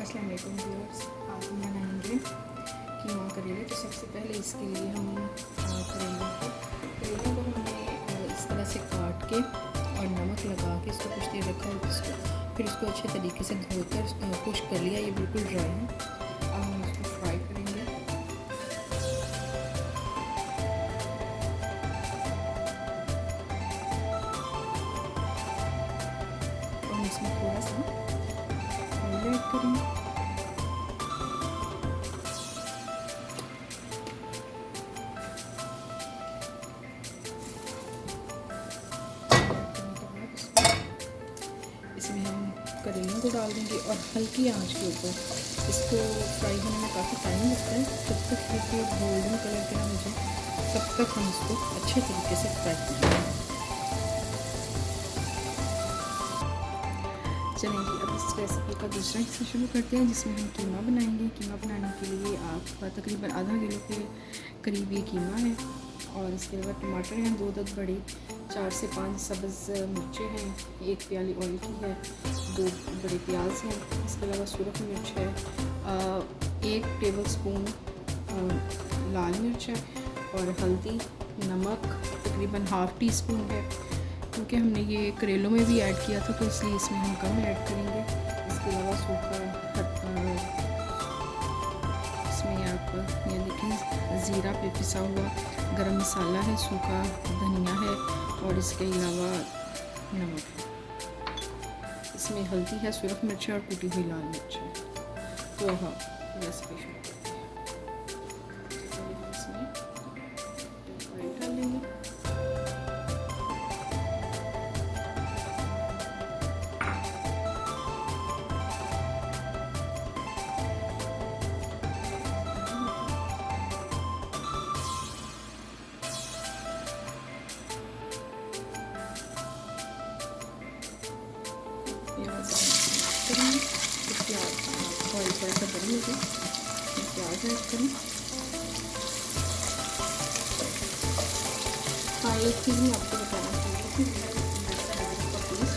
अस्सलाम वालेकुम व्यूअर्स, आज हम बनाएंगे कीमा करेले। तो सबसे पहले इसके लिए हम करेलों को हमने इस तरह से काट के और नमक लगा के इसको कुछ देर रखा है। फिर इसको अच्छे तरीके से धोकर खुश्क कर लिया। ये बिल्कुल ड्राई है। अब हम इसको फ्राई करेंगे। और हम इसमें थोड़ा सा ऑयल ऐड करेंगे। इसमें हम करेलों को डाल देंगे और हल्की आंच के ऊपर इसको फ्राई होने में काफ़ी टाइम लगता है। जब तक ये गोल्डन कलर के ना हो जाए तब तक हम इसको अच्छे तरीके से फ्राई करेंगे। चलिए अब इस रेसिपी का दूसरा हिस्सा शुरू करते हैं, जिसमें हम कीमा बनाएंगे। कीमा बनाने के लिए आपका तकरीबन आधा किलो के करीब ये कीमा है। और इसके अलावा टमाटर हैं 2 बड़े, 4 से 5 सब्ज़ मिर्चें हैं, 1 प्याली ऑयल की है, 2 बड़े प्याज हैं। इसके अलावा सुरख मिर्च है, 1 टेबल स्पून लाल मिर्च है और हल्दी, नमक तकरीबन ½ टी स्पून है। क्योंकि हमने ये करेलों में भी ऐड किया था तो इसलिए इसमें हम कम ऐड करेंगे। इसके अलावा सूखा इसमें आप ये देखें ज़ीरा पे पिसा हुआ गरम मसाला है, सूखा धनिया है और इसके अलावा नमक है। इसमें हल्दी है, सुरख मिर्च है और कुटी हुई लाल मिर्च है। तो हाँ रेसिपी शुरू करते हैं। इसमें ऑयल डालेंगे। प्याज करेंगे। प्याज ऑयल थोड़ा सा गर्म हो जाए, प्याज ऐड करें। हाँ एक चीज़ मैं आपको बताना चाहूँगी कि प्लीज़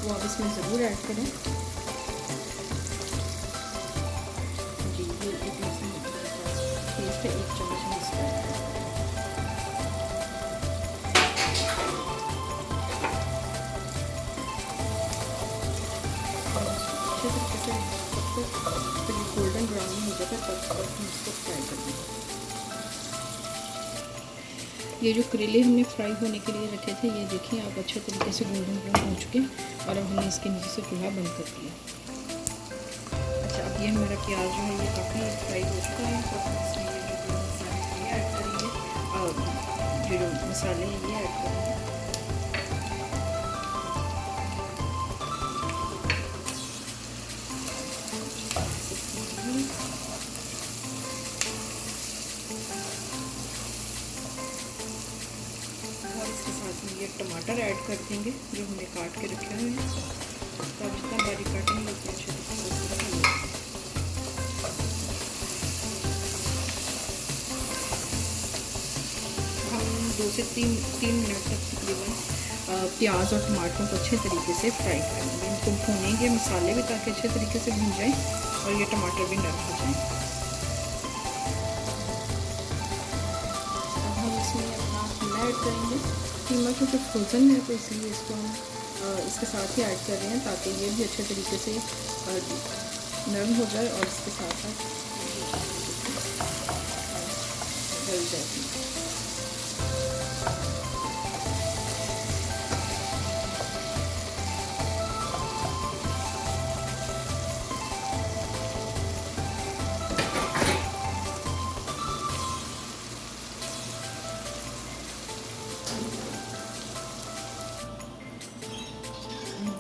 वो आप इसमें ज़रूर ऐड करें। जी ये एक टेस्ट है, 1 चम्मच में इसका ऐड करें। अच्छे तरीके से जब तक गोल्डन ब्राउन हो जाता है तब तक हम इसको फ्राई कर देंगे। ये जो करेले हमने फ्राई होने के लिए रखे थे, ये देखिए आप अच्छे तरीके से गोल्डन ब्राउन हो चुके हैं। और अब हमने इसके नीचे से चूल्हा बंद कर दिया। अच्छा अब ये हमारा प्याज जो है ये काफ़ी फ्राई हो चुका है। तो हम इसमें ये जो मसाले ये ऐड करेंगे और जो मसाले हैं ये ऐड करेंगे। इसके साथ में ये टमाटर ऐड कर देंगे जो हमने काट के रखे हुए हैं। तो आप जितना बारीक काटेंगे उतने अच्छे तरीके से हम 2 से 3 मिनट तक तकरीबन प्याज और टमाटरों को अच्छे तरीके से फ्राई करेंगे। इनको भूनेंगे मसाले भी ताकि अच्छे तरीके से भून जाए और ये टमाटर भी नरम हो जाए। अब हम इसमें अपना कीमा ऐड करेंगे। कीमा क्योंकि फ्रोज़न है तो इसलिए इसको हम इसके साथ ही ऐड कर रहे हैं ताकि ये भी अच्छे तरीके से नरम हो जाए और इसके साथ साथ गल जाए।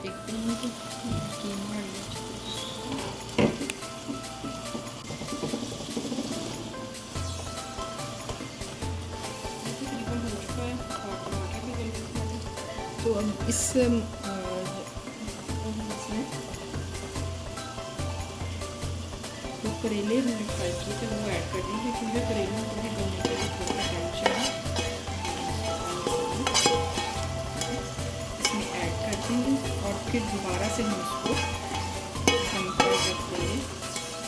देखते हैं कि कीमा तकरीबन हो चुका है और टमाटर भी गल चुका है। तो अब इसमें जो करेले हमने फ्राई किए थे वो ऐड कर देंगे क्योंकि करेलों को भी गलने के लिए थोड़ा टाइम चाहिए। इसमें ऐड कर देंगे और फिर दोबारा से हम इसको कम कर देंगे।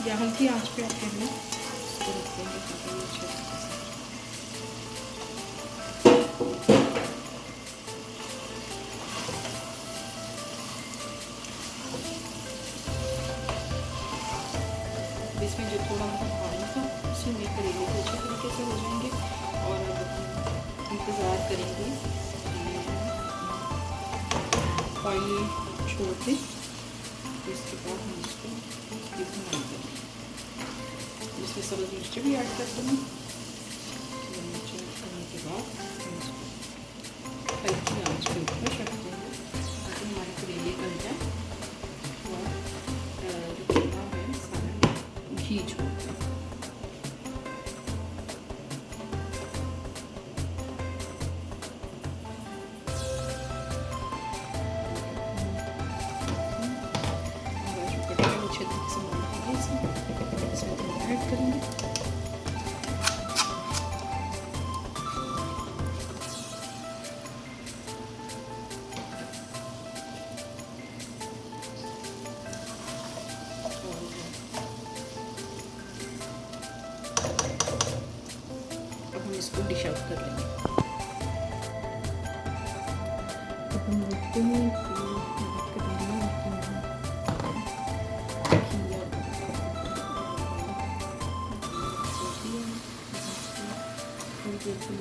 या हल्की आंच पे आप कह लें, इसको रख देंगे ताकि ये अच्छे से इसमें जो थोड़ा मतलब पानी था उसी में करेले को अच्छे तरीके से हो जाएंगे। और अब हम इंतज़ार करेंगे ऑयल छोड़ के, इसके बाद हम इसको भुनाई करेंगे। इसमें सब्ज़ मिर्च भी ऐड कर दूँगी। मिर्च ऐड करने के बाद हम इसको हल्की आंच के ऊपर रख देंगे ताकि हमारे करेले गल जाए और जो कीमा है सारा घी छोड़ दें। अच्छे तरीके से बनाएंगे इसमें थोड़ा ऐड करेंगे। अब हम इसको डिश आउट कर लेंगे। अब हम देखते हैं कि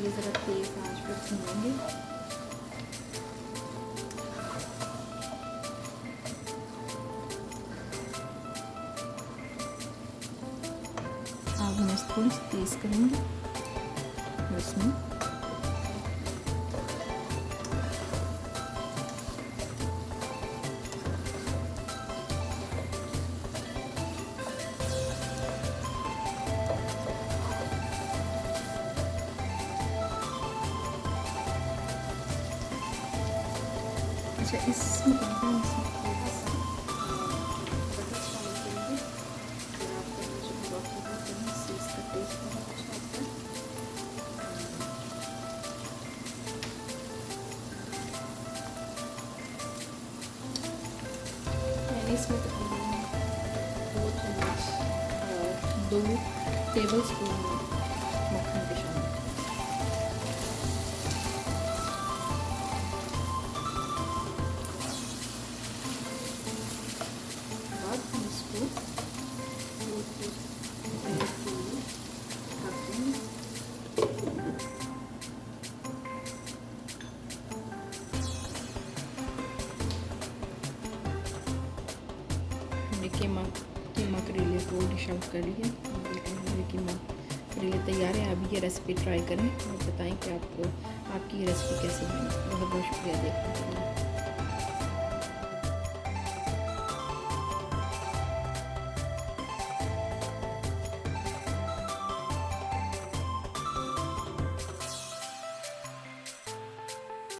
ये ज़रा तेज़ आंच पर भूनेंगे। अब हम इसको थोड़ी सी तेज़ करेंगे इसमें अच्छा इसमें थोड़ा सा बटर शामिल करेंगे। और आपका जो ब्रोकली होता है इससे इसका टेस्ट बहुत अच्छा आता है। मैंने इसमें तकरीबन 2 चम्मच और 2 टेबलस्पून मक्खन के शामिल। कीमा करेले को डिश आउट कर लिया। हमारे कीमा करेले तैयार है। आप ये रेसिपी ट्राई करें और बताएं कि आपको आपकी ये रेसिपी कैसी बनी। बहुत बहुत शुक्रिया देखने के लिए।